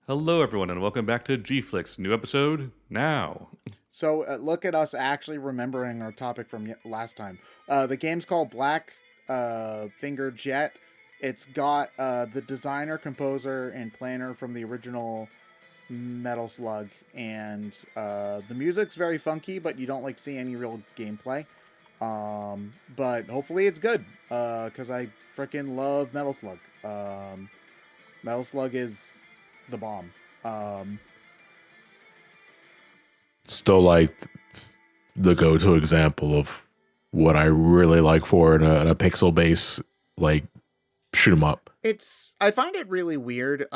Hello, everyone, and welcome back to G-Flicks. New episode now. So look at us actually remembering our topic from last time. The game's called Black Finger Jet. It's got the designer, composer, and planner from the original Metal Slug, and the music's very funky, but you don't see any real gameplay. But hopefully it's good, because I freaking love Metal Slug. Metal Slug is the bomb. Still the go-to example of what I really like for in a pixel base, shoot 'em up. I find it really weird.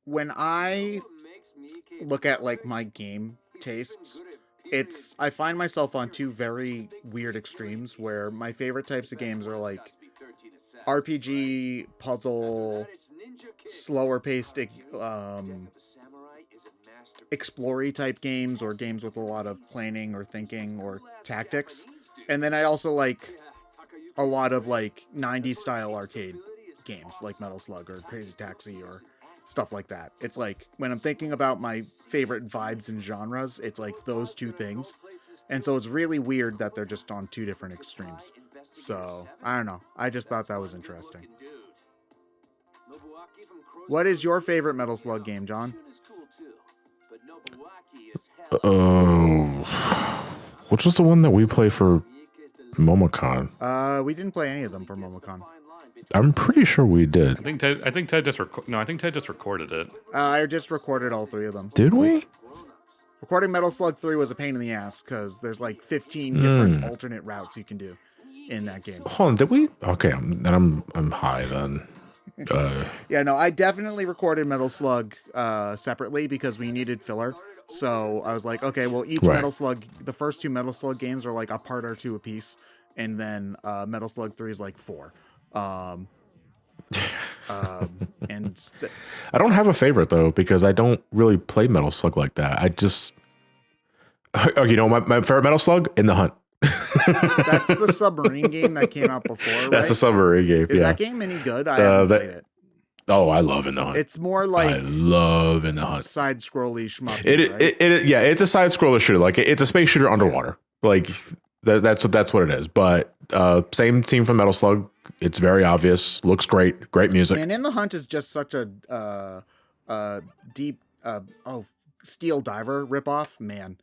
When I look at my game tastes, I find myself on two very weird extremes where my favorite types of games are RPG, puzzle, slower paced, explory type games, or games with a lot of planning or thinking or tactics. And then I also like a lot of 90s style arcade games like Metal Slug or Crazy Taxi or stuff like that. It's when I'm thinking about my favorite vibes and genres, it's those two things. And so it's really weird that they're just on two different extremes. So, I don't know. I just thought that was interesting. What is your favorite Metal Slug game, John? Which was the one that we play for Momocon? We didn't play any of them for Momocon. I'm pretty sure we did. I think Ted just recorded it. I just recorded all three of them. Did we? Recording Metal Slug 3 was a pain in the ass because there's 15 different alternate routes you can do in that game. Hold on, did we? Okay, I'm high then. Yeah, no, I definitely recorded Metal Slug separately because we needed filler. So I was like, okay, well, each Metal Slug, the first two Metal Slug games are a part or two apiece, and then Metal Slug 3 is 4. And I don't have a favorite though because I don't really play Metal Slug like that. I just, my favorite Metal Slug, In the Hunt. That's the submarine game that came out before. Right? That's the submarine game. Is that game any good? I haven't played it. Oh, I love In the Hunt. It's more I love In the Hunt. Side scrolly shmup. It's a side scroller shooter. It's a space shooter underwater. That's what it is. But same team from Metal Slug. It's very obvious. Looks great. Great music. And In the Hunt is just such a deep Steel Diver ripoff, man.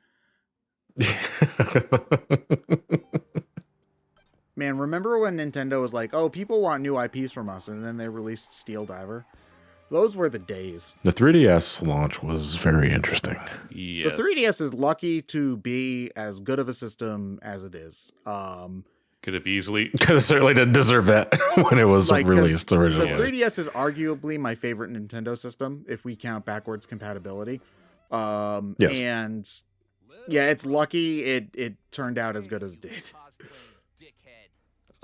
Man, remember when Nintendo was like, "Oh, people want new IPs from us," and then they released Steel Diver? Those were the days. The 3DS launch was very interesting. Yes. The 3DS is lucky to be as good of a system as it is. Could have easily... Because it certainly didn't deserve that when it was released originally. The 3DS is arguably my favorite Nintendo system, if we count backwards compatibility. Yes. And yeah, it's lucky it turned out as good as it did.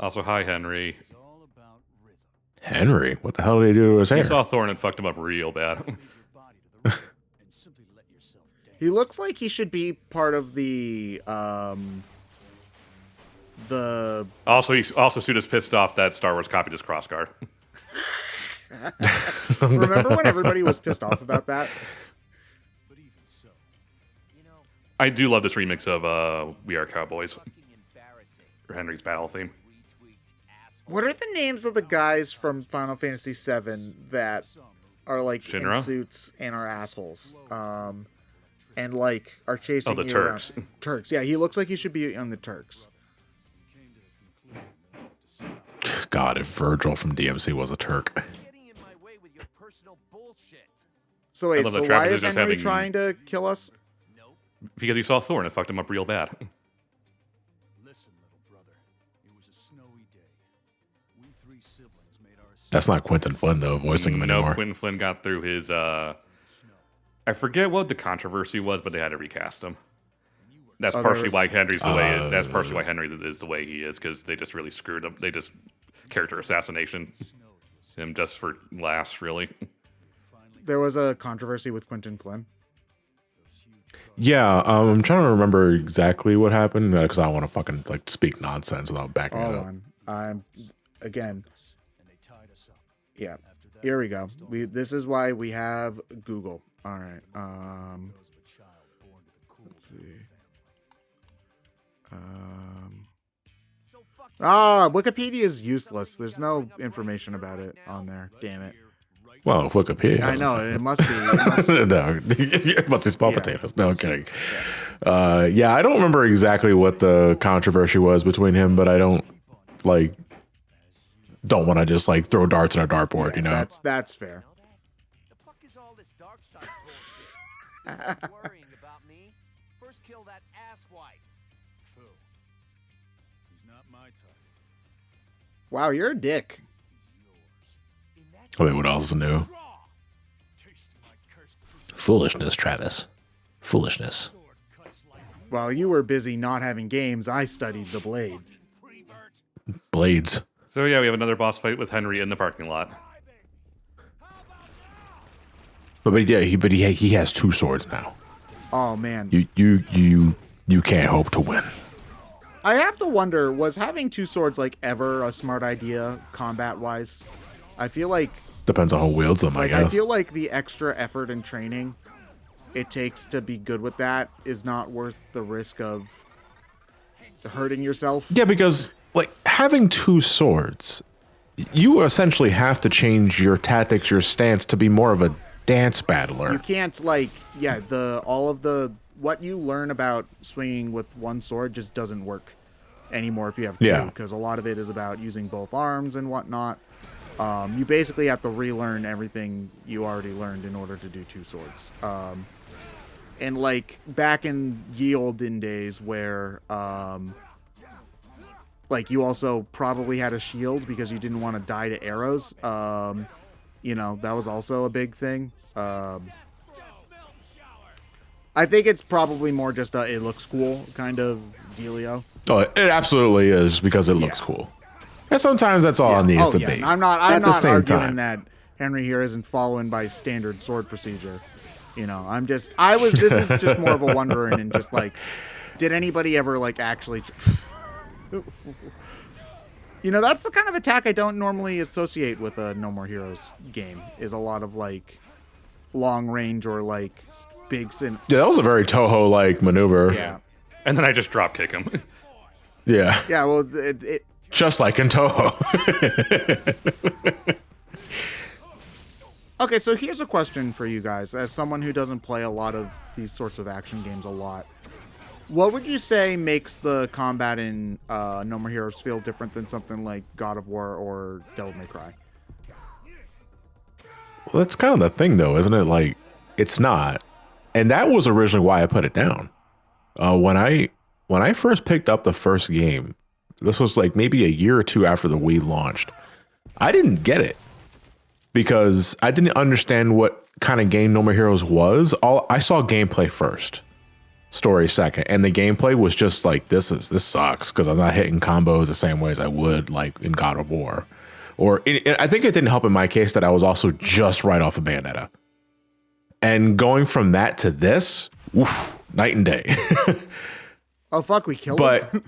Also, hi, Henry. Henry? What the hell did he do to his hair? He saw Thorn and fucked him up real bad. He looks like he should be part of the Also, Suda's pissed off that Star Wars copied his crossguard. Remember when everybody was pissed off about that? I do love this remix of We Are Cowboys. Or Henry's battle theme. What are the names of the guys from Final Fantasy VII that are Shinra? in suits and are assholes? And are chasing the you Turks. around? Turks, yeah, he looks like he should be on the Turks. God, if Virgil from DMC was a Turk. So wait, so why is Henry trying to kill us? Because he saw Thorn and fucked him up real bad. That's not Quentin Flynn, though, voicing him anymore. No, Quentin Flynn got through his... I forget what the controversy was, but they had to recast him. That's partially why Henry's the way. That's partially why Henry is the way he is, because they just really screwed him. They just character assassination him just for laughs, really. There was a controversy with Quentin Flynn. Yeah, I'm trying to remember exactly what happened because I don't want to fucking speak nonsense without backing it up. Hold on, again. Yeah. Here we go. This is why we have Google. All right. Let's see. Wikipedia is useless. There's no information about it on there. Damn it. Well, if Wikipedia. I know it must be. No, it must be small potatoes. No, I'm kidding. Yeah, I don't remember exactly what the controversy was between him, but I don't want to just like throw darts at a dartboard. You know, that's fair. The fuck is all this dark side worrying about me? First kill that asswipe. Phil. He's not my type. Wow, you're a dick. I mean, what else is new? Foolishness, Travis. Foolishness. While you were busy not having games, I studied the blade. Blades. So yeah, we have another boss fight with Henry in the parking lot. But he has 2 swords now. Oh man. You can't hope to win. I have to wonder, was having 2 swords like ever a smart idea combat wise? I feel like Depends on who wields them, I guess. I feel like the extra effort and training it takes to be good with that is not worth the risk of hurting yourself. Yeah, because like having 2 swords, you essentially have to change your tactics, your stance to be more of a dance battler. You can't what you learn about swinging with 1 sword just doesn't work anymore if you have 2, because a lot of it is about using both arms and whatnot. You basically have to relearn everything you already learned in order to do 2 swords. And like back in ye olden days where like you also probably had a shield because you didn't want to die to arrows. You know, that was also a big thing. I think it's probably more just a it looks cool kind of dealio. Oh, it absolutely is because it looks cool. And sometimes that's all it needs to be. I'm not arguing that Henry here isn't following by standard sword procedure. You know, this is just more of a wondering and just like, did anybody ever like actually, you know, that's the kind of attack I don't normally associate with a No More Heroes game, is a lot of like long range or like big sin. Yeah, that was a very Toho like maneuver. Yeah. And then I just drop kick him. Yeah. Yeah, well, it just like in Toho. Okay, so here's a question for you guys. As someone who doesn't play a lot of these sorts of action games a lot, what would you say makes the combat in No More Heroes feel different than something like God of War or Devil May Cry? Well, that's kind of the thing, though, isn't it? Like, it's not. And that was originally why I put it down. When I first picked up the first game, this was like maybe a year or 2 after the Wii launched, I didn't get it. Because I didn't understand what kind of game No More Heroes was. I saw gameplay first, story second, and the gameplay was just like this sucks because I'm not hitting combos the same way as I would like in God of War, or I think it didn't help in my case that I was also just right off of Bayonetta, and going from that to this, oof, night and day. Oh fuck, we killed him.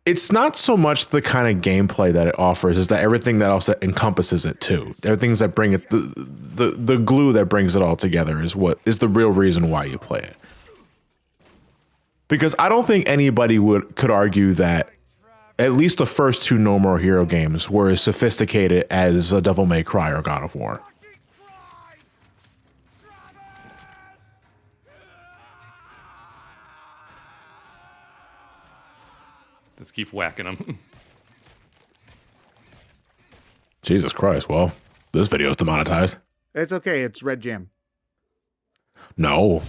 It's not so much the kind of gameplay that it offers, is that everything that else that encompasses it too. Everything's that bring it, the glue that brings it all together is what is the real reason why you play it. Because I don't think anybody could argue that at least the first 2 No More Hero games were as sophisticated as a Devil May Cry or God of War. Just keep whacking them. Jesus Christ. Well, this video is demonetized. It's okay. It's Red Jam. No.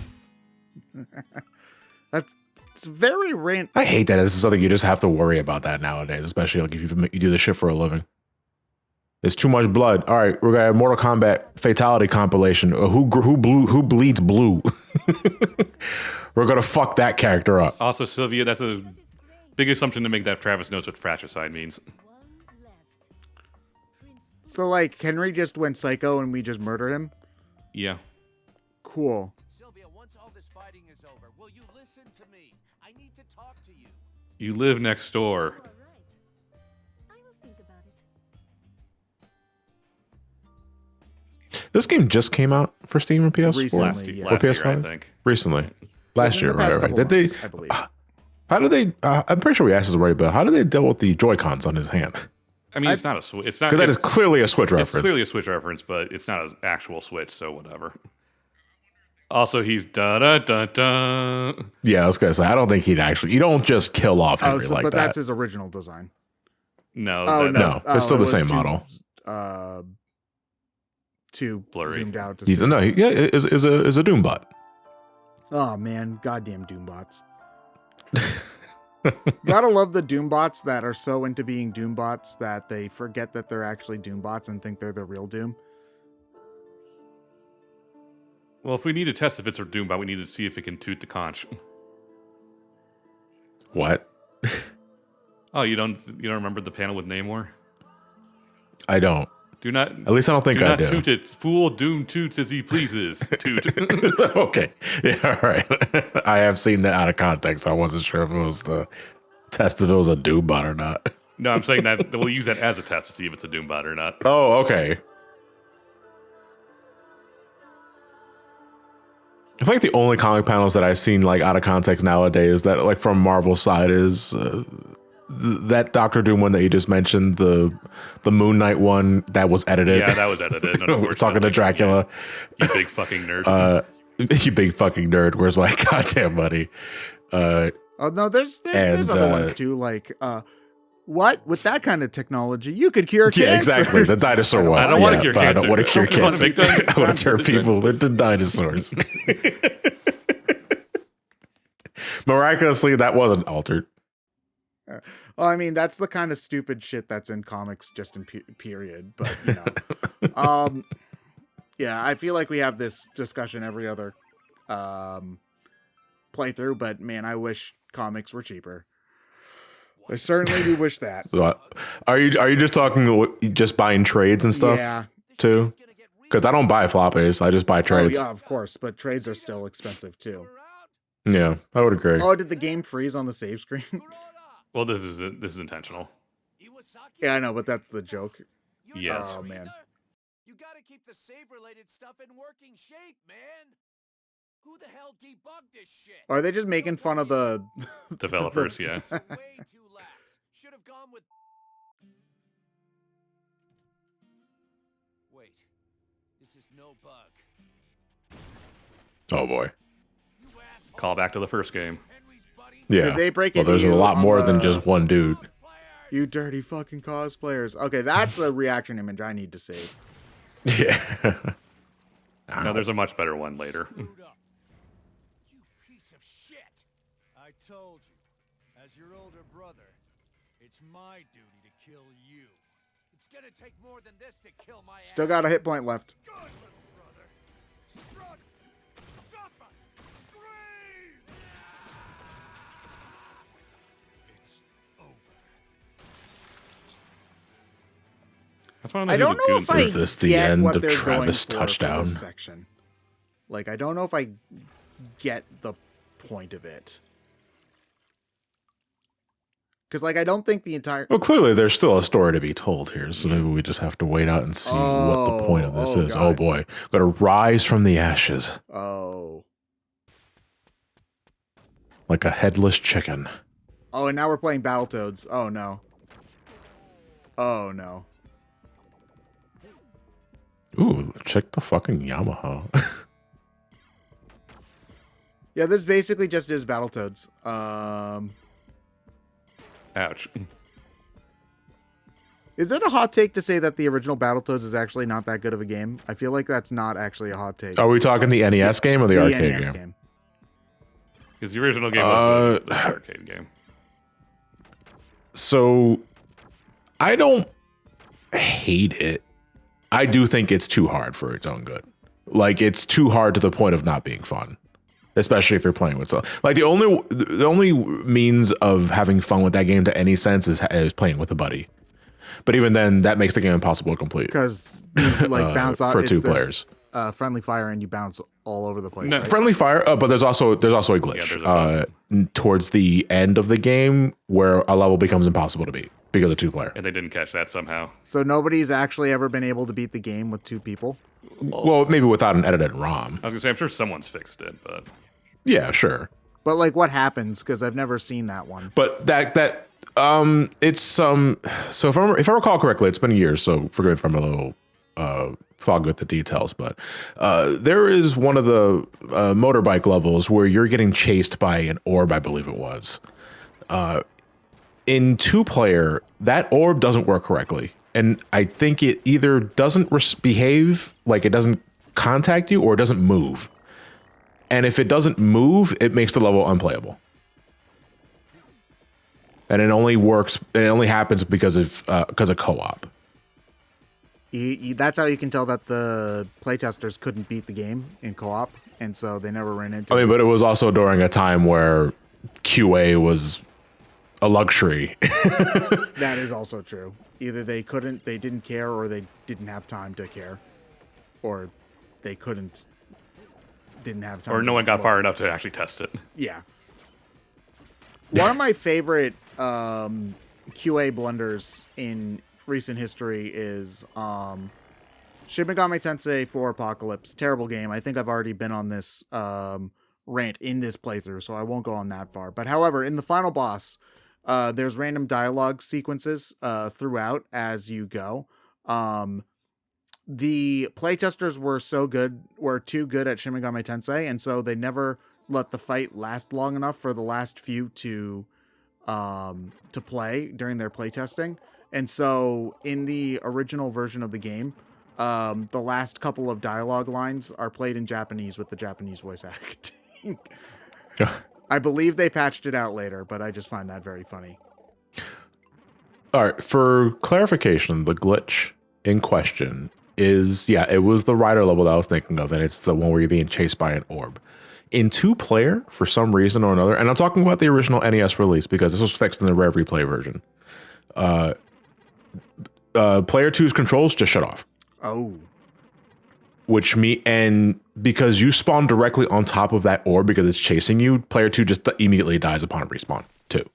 It's very random. I hate that. This is something you just have to worry about that nowadays, especially like if you do this shit for a living. There's too much blood. All right, we're gonna have Mortal Kombat Fatality compilation. Who bleeds blue? We're gonna fuck that character up. Also, Sylvia, that's a big assumption to make that Travis knows what fratricide means. So, like, Henry just went psycho and we just murdered him? Yeah. Cool. Sylvia, once all this fighting is over, will you listen to me? I need to talk to you. You live next door. This game just came out for Steam and PS4 Recently, yeah. or last year, PS5 I think. recently. Last Within year, the past right? couple Did they? months, I believe. How did they? I'm pretty sure we asked this already, but how did they deal with the Joy Cons on his hand? I mean, it's not a Switch. It's not Because that is clearly a Switch It's reference. clearly a Switch reference, but it's not an actual Switch, so whatever. Also, he's da da da da. Yeah, I was gonna say I don't think he'd actually. You don't just kill off Henry like but that. that's his original design. No, Oh No, it's still it the was same too, model. Too Blurry. zoomed out to He's see. no, is a Doombot. Oh man, goddamn Doombots. Gotta love the Doombots that are so into being Doombots that they forget that they're actually Doombots and think they're the real Doom. Well, if we need to test if it's a Doombot, we need to see if it can toot the conch. What? Oh, you don't remember the panel with Namor? I don't. Do not. At least I don't think do I not do. toot it. Fool Doom toots as he pleases. Toot. Okay. Yeah, all right. I have seen that out of context. I wasn't sure if it was the test if it was a Doombot or not. No, I'm saying that we'll use that as a test to see if it's a Doombot or not. Oh, okay. I think the only comic panels that I've seen like out of context nowadays that like from Marvel's side is that Doctor Doom one that you just mentioned, the Moon Knight one that was edited. Yeah, that was edited. We're talking to Dracula. You big fucking nerd. You big fucking nerd. Where's my goddamn money? Oh no, there's other ones too. Like, what with that kind of technology, you could cure cancer. Yeah, exactly. The dinosaur one. I don't want to Yeah, cure but cancer. I don't want to cure I wanna cancer. make dinosaurs. I want to turn people into dinosaurs. Miraculously, that wasn't altered. Well, I mean, that's the kind of stupid shit that's in comics, just in period. But you know, yeah, I feel like we have this discussion every other playthrough. But man, I wish comics were cheaper. I certainly do wish that. Are you just talking just buying trades and stuff Yeah. too? Because I don't buy floppies. I just buy trades. Oh yeah, of course. But trades are still expensive too. Yeah, I would agree. Oh, did the game freeze on the save screen? Well, this is intentional. Yeah, I know, but that's the joke. Yes. Oh man. You gotta keep the save-related stuff in working shape, man. Who the hell debugged this shit? Are they just making fun of the Developers, yeah. Way too lax. Should have gone with. Wait, this is no bug. Oh boy. You asshole. Call back to the first game. Henry's buddies. Yeah. Did they break Well, into there's a you lot on more than the- just one dude. You dirty fucking cosplayers. Okay, that's the reaction image I need to save. Yeah. No, there's a much better one later. You piece of shit. I told you, as your older brother, it's my duty to kill you. It's gonna take more than this to kill my Still ass. got a hit point left. Good little brother. Struggle. Suffer. Scream. It's over. That's one of I don't know if I Is this the get end what of they're Travis going for Touchdown? this section. Like, I don't know if I get the point of it. Because, like, I don't think the entire... Well, clearly there's still a story to be told here, so maybe we just have to wait out and see what the point of this is. God. Oh boy, got to rise from the ashes Oh. like a headless chicken. Oh, and now we're playing Battletoads. Oh, no. Oh, no. Ooh, check the fucking Yamaha. Yeah, this basically just is Battletoads. Ouch. Is it a hot take to say that the original Battletoads is actually not that good of a game? I feel like that's not actually a hot take. Are we talking the NES game or the arcade NES game? Because the original game was an arcade game. So I don't hate it. I do think it's too hard for its own good. Like, it's too hard to the point of not being fun, especially if you're playing with someone. Like, the only means of having fun with that game to any sense is playing with a buddy. But even then, that makes the game impossible to complete. Because you like bounce off for it's two this, players. Friendly fire and you bounce all over the place. No, right? Friendly fire, but there's also a glitch Yeah, there's a towards the end of the game where a level becomes impossible to beat. because of 2-player. And they didn't catch that somehow. So nobody's actually ever been able to beat the game with 2 people. Well, maybe without an edited ROM. I was gonna say, I'm sure someone's fixed it, but Yeah, sure. But like, what happens? Because I've never seen that one. But it's so if I recall correctly, it's been years, so forgive me if I'm a little foggy with the details, but there is one of the motorbike levels where you're getting chased by an orb, I believe it was. In 2-player, that orb doesn't work correctly, and I think it either doesn't behave, like it doesn't contact you, or it doesn't move. And if it doesn't move, it makes the level unplayable. And it only works, and it only happens because of co-op. That's how you can tell that the playtesters couldn't beat the game in co-op, and so they never ran into it. But it was also during a time where QA was a luxury. That is also true. Either they didn't care, or they didn't have time to care, or they didn't have time. or no one got far enough to actually test it. Yeah. One of my favorite QA blunders in recent history is Shin Megami Tensei 4 Apocalypse. Terrible game. I think I've already been on this rant in this playthrough, so I won't go on that far. But however, in the final boss, there's random dialogue sequences throughout as you go. The playtesters were too good at Shin Megami Tensei, and so they never let the fight last long enough for the last few to play during their playtesting. And so in the original version of the game, the last couple of dialogue lines are played in Japanese with the Japanese voice acting. I believe they patched it out later, but I just find that very funny. All right, for clarification, the glitch in question is, it was the rider level that I was thinking of, and it's the one where you're being chased by an orb. In 2-player, for some reason or another, and I'm talking about the original NES release because this was fixed in the Rare Replay version, player 2's controls just shut off. Oh. And because you spawn directly on top of that orb because it's chasing you, player 2 just immediately dies upon respawn too.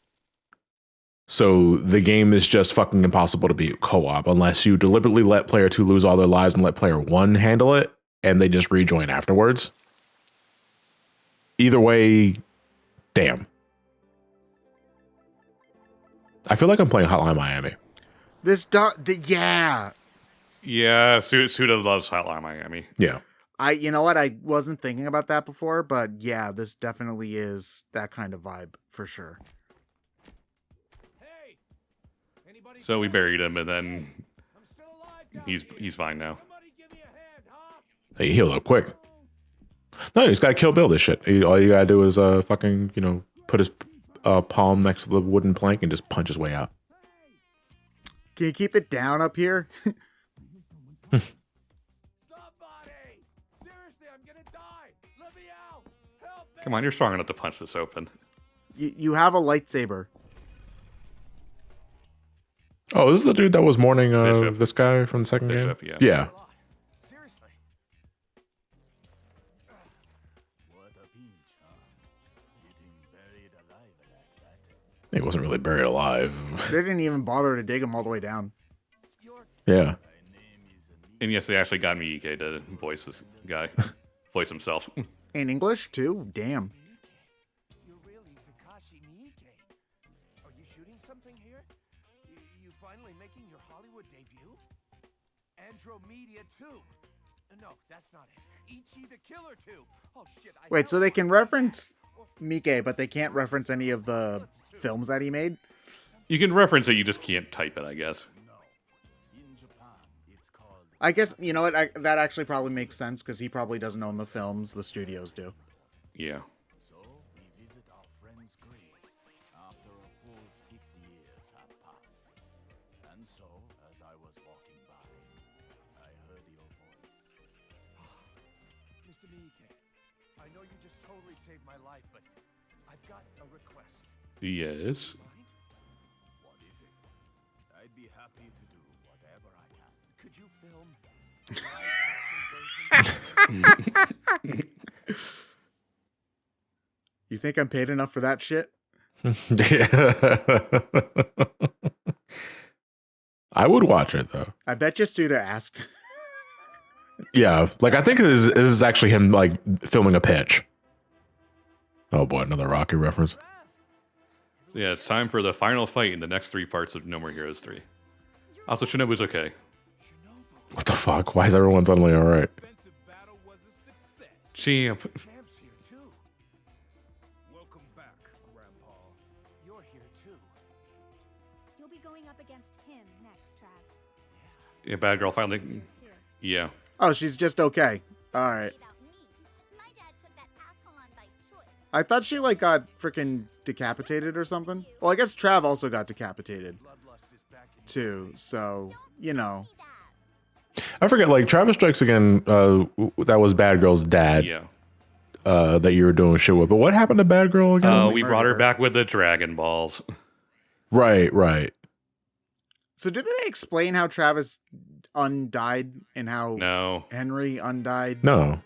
So the game is just fucking impossible to beat co-op unless you deliberately let player 2 lose all their lives and let player 1 handle it, and they just rejoin afterwards. Either way, damn. I feel like I'm playing Hotline Miami. Yeah. Yeah, Suda loves Hotline Miami. Yeah. You know what? I wasn't thinking about that before, but yeah, this definitely is that kind of vibe for sure. Hey! Anybody So we buried him, and then I'm still alive down he's fine now. Somebody give me a hand, huh? He healed up quick. No, you just gotta Kill Bill this shit. All you gotta do is fucking, put his palm next to the wooden plank and just punch his way out. Can you keep it down up here? Somebody! Seriously, I'm gonna die! Let me out! Help me! Come on, you're strong enough to punch this open. You have a lightsaber. Oh, this is the dude that was mourning Bishop. this guy from the second Bishop, game? yeah. Yeah. Seriously. What a pinch, huh? Getting buried alive like that. He wasn't really buried alive. They didn't even bother to dig him all the way down. Yeah. And yes, they actually got Miike to voice this guy, voice himself. In English, too? Damn. You're really Takashi Miike. Are you shooting something here? You finally making your Hollywood debut? Andromedia 2. No, that's not it. Ichi the Killer 2. Oh shit. Wait, so they can reference Miike, but they can't reference any of the films that he made? You can reference it, you just can't type it, I guess. In Japan, it's called I guess, you know what? That actually probably makes sense because he probably doesn't own the films. The studios do. Yeah. So we visit our friends' graves after a full 6 years have passed. And so, as I was walking by, I heard your voice. Mr. Miike, I know you just totally saved my life, but I've got a request. Yes. Mind? What is it? I'd be happy to do whatever I can. Could you film live action version? You think I'm paid enough for that shit? I would watch it though. I bet you Suda asked. Yeah, like I think this is actually him like filming a pitch. Oh boy, another Rocky reference. So yeah, it's time for the final fight in the next 3 parts of No More Heroes 3. Also, Shinobu's okay. What the fuck? Why is everyone suddenly all right? Defensive battle was a success. Champ. Camp's here too. Welcome back, Grandpa. You're here too. You'll be going up against him next, Trav. Yeah, bad girl finally. Too. Yeah. Oh, she's just okay. All right. About me. My dad took that asshole on by choice. I thought she like got freaking decapitated or something. Well, I guess Trav also got decapitated Bloodlust is back in too. So you know. I forget. Like Travis Strikes Again. That was Bad Girl's dad. Yeah. That you were doing shit with. But what happened to Bad Girl again? We brought her back with the Dragon Balls. Right. So did they explain how Travis undied and how No. Henry undied? No.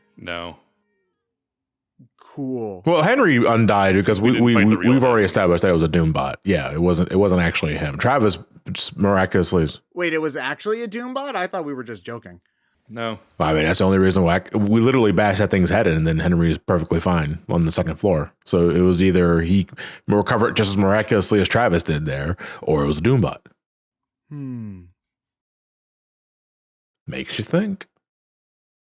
Cool. Well, Henry undied because We didn't fight the real we've already Henry. established that it was a Doombot. Yeah, it wasn't actually him. Travis just miraculously. Wait, it was actually a Doombot? I thought we were just joking. No. I mean, that's the only reason why we literally bashed that thing's head in, and then Henry is perfectly fine on the second floor. So it was either he recovered just as miraculously as Travis did there, or it was a Doombot. Makes you think.